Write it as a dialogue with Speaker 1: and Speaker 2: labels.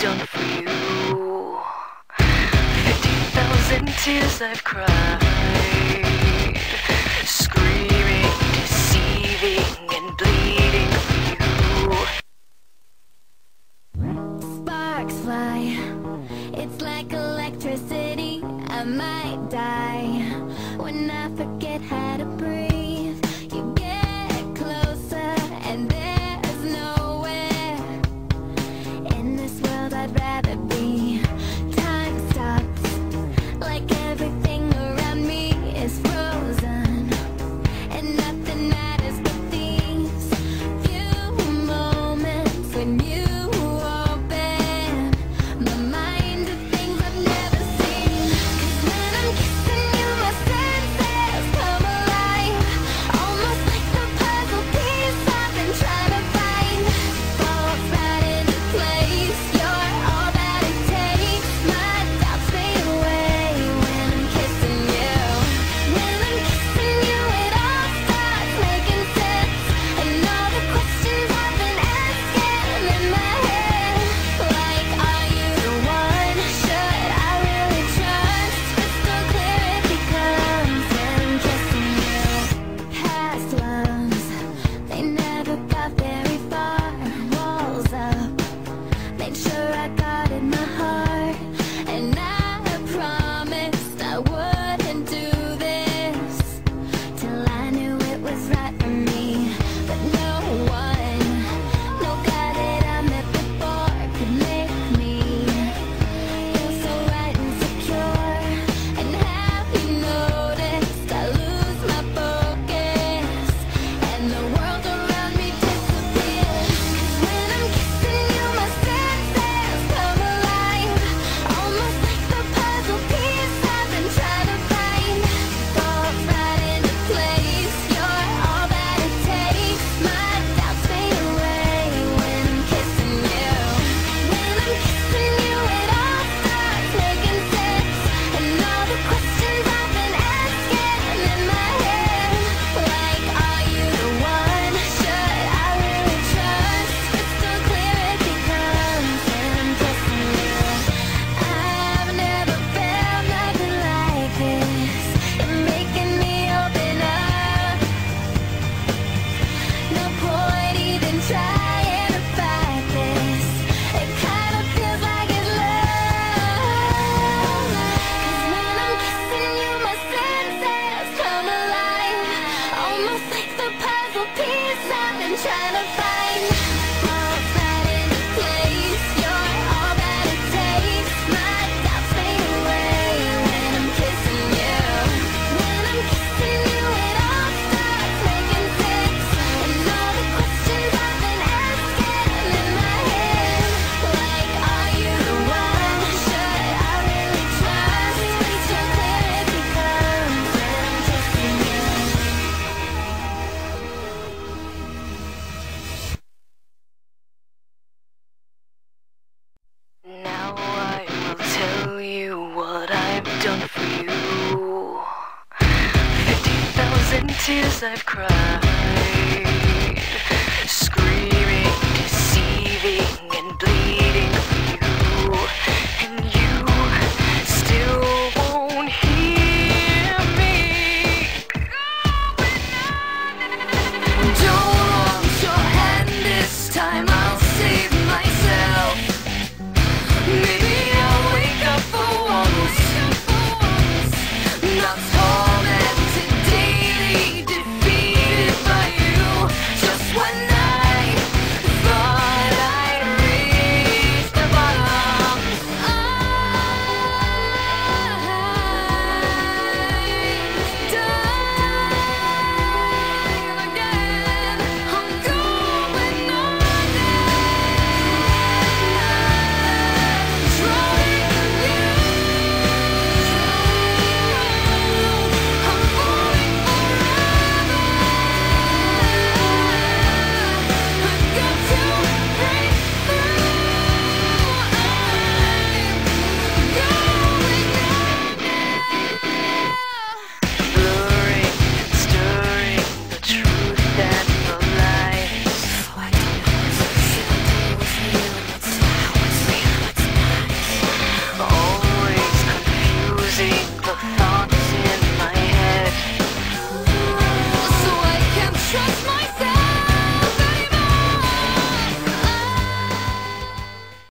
Speaker 1: done for you. 50,000 tears I've cried, screaming, deceiving, and bleeding for you.
Speaker 2: Sparks fly, it's like electricity. I might die when I forget how to breathe. You get closer and there's nowhere in this world I'd rather be. Time stops, like everything around me is frozen, and nothing matters but these few moments when you open my mind to things I've never seen. 'Cause when I'm kissing you, my senses come alive, almost like the puzzle piece I've been trying to find falls right into place. You're all that it takes. My doubts fade away when I'm kissing you. When I'm kissing you, it all starts making sense, and all the questions I've been asking in my head, like, are you the one? Should I really trust? Crystal clear it becomes when I'm kissing you. Past loves, they never got very far. Walls up, made sure I guarded my heart, and I promised I wouldn't do this till I knew it was right for me. But no one, no guy that I met before could make me feel so right and secure. And have you noticed I lose my focus and the world around me disappears? 'Cause when I'm kissing you, my senses come alive, almost like the puzzle piece I've been trying to find falls right into place. You're all that it takes. My doubts fade away when I'm kissing you. When I'm kissing you, it all starts making sense, and all the questions I've been asking in my head, like, are you the one? Should I really trust? Crystal clear it becomes when I'm kissing you. I've never felt nothing like this. You're making me open up. No point even trying to fight this. It kind of feels like it's love. 'Cause when I'm kissing you, my senses come alive, almost like the puzzle piece I've been trying to find falls right into place. You're all that it takes. My doubts fade away when I'm kissing you. When I'm kissing you, it all starts making sense, and all the questions I've been asking in my head, like, are you the one? Should I really trust? Crystal clear it becomes when I'm kissing you.
Speaker 1: Now I will tell you what I've done for you. 50,000 tears I've cried, screaming, deceiving, and bleeding.